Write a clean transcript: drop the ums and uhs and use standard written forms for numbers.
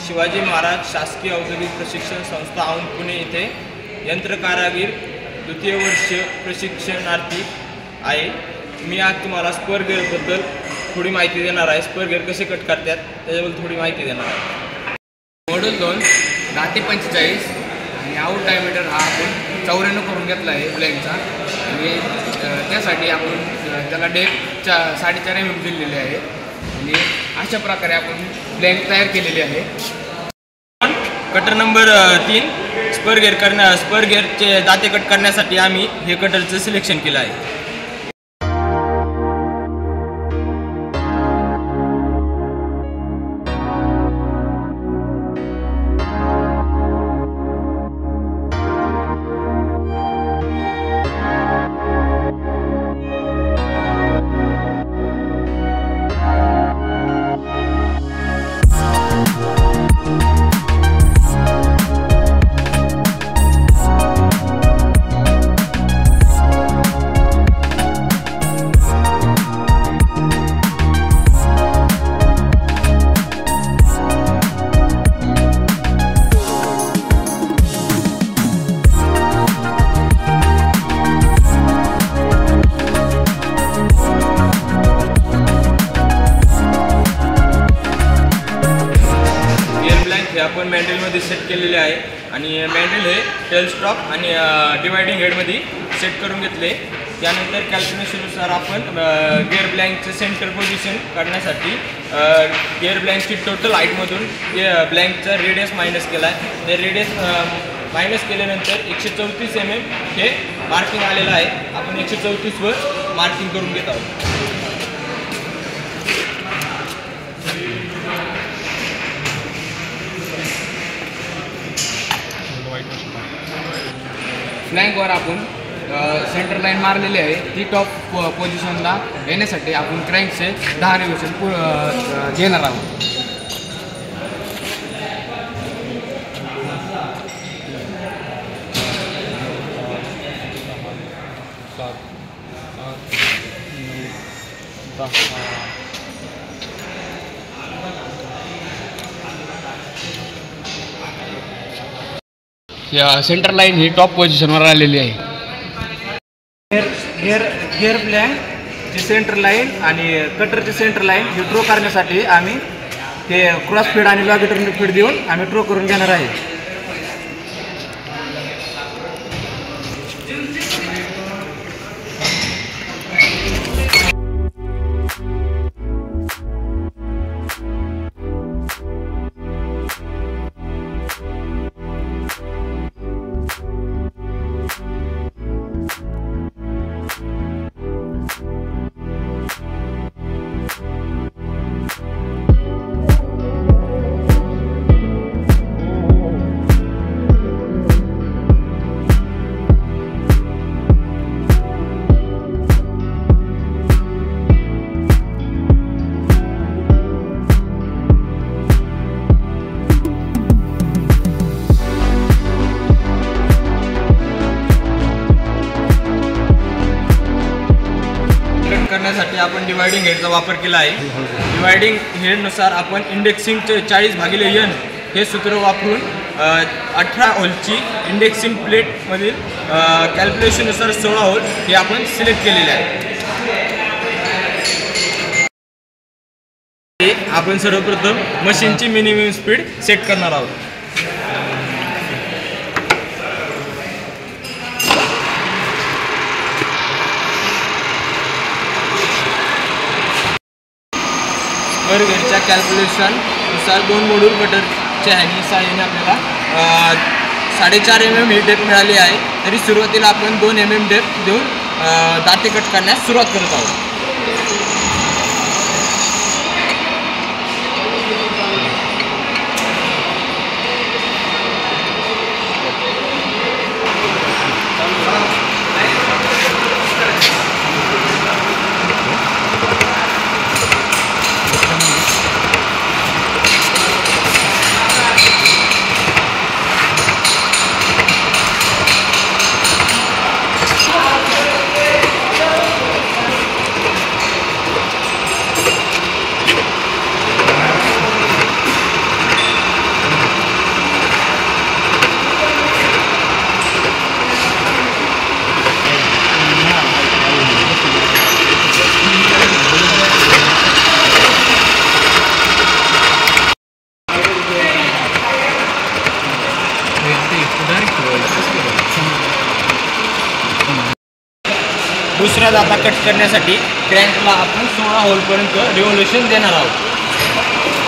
शिवाजी महाराज शासकीय औद्योगिक प्रशिक्षण संस्था औंध पुणे येथे यंत्रकारागीर द्वितीय वर्ष प्रशिक्षणार्थी आहे। मी आज तुम्हाला स्पर गेअरबद्दल थोडी माहिती देणार आहे। स्पर गेअर कसे कट करतात त्याच्याबद्दल थोडी माहिती देणार आहे। मॉडेल 2 10 ते 45 आणि आउट डायमीटर हा आपण 94 करून घेतला आहे ब्लँकचा आणि त्यासाठी आपण त्याला डेप 4.5 mm दिलेले आहे आणि अशा प्रकारे आपण ब्लँक तयार केलेली आहे। कटर नंबर 3 स्पर गेअरचे दाते कट करण्यासाठी आम्ही हे कटरचं सिलेक्शन केलं आहे। हे आपण मॅन्डलमध्ये सेट केलेले आहे आणि मॅन्डल हे टेल स्टॉक आणि डिवायडिंग हेडमध्ये सेट करून घेतले। त्यानंतर कॅल्क्युलेशननुसार आपण गिअर ब्लँकचं सेंटर पोझिशन काढण्यासाठी गिअर ब्लँकची टोटल हाईटमधून ब्लँकचा रेडियस मायनस केला आहे। ते रेडियस मायनस केल्यानंतर 134 mm हे मार्किंग आलेलं आहे। आपण 134 वर मार्किंग करून घेत आहोत। फ्लँकवर आपण सेंटर लाईन मारलेली आहे। ती टॉप पोझिशनला येण्यासाठी आपण क्रँकचे 10 रिव्होल्यूशन घेणार आहोत। सेंटर लाईन ही टॉप पोझिशनवर आलेली आहे। गिअर ब्लँक ची सेंटर लाईन आणि कटरची सेंटर लाईन ही ड्रॉ करण्यासाठी आम्ही ते क्रॉस फीड आणि लॉंगिट्युडनल फीड देऊन आम्ही ड्रॉ करून घेणार आहे। करण्यासाठी आपण डिवायडिंग हेडचा वापर केला आहे। डिवायडिंग हेडनुसार आपण इंडेक्सिंग 40/n हे सूत्र वापरून 18 होलची इंडेक्सिंग प्लेटमधील कॅल्क्युलेशननुसार 16 होल हे आपण सिलेक्ट केलेले आहे। आपण सर्वप्रथम मशीनची मिनिमम स्पीड सेट करणार आहोत। स्पर गेअरच्या कॅल्क्युलेशननुसार 2 मॉड्यूल कटरच्या सहाय्याने आपल्याला 4.5 mm ही डेप्थ मिळाली आहे। तरी सुरुवातीला आपण 2 mm डेप्थ देऊन दाते कट करण्यास सुरुवात करत आहोत। दुसरा दाता कट करण्यासाठी क्रँकला आपण 16 होलपर्यंत रिव्होल्युशन देणार आहोत.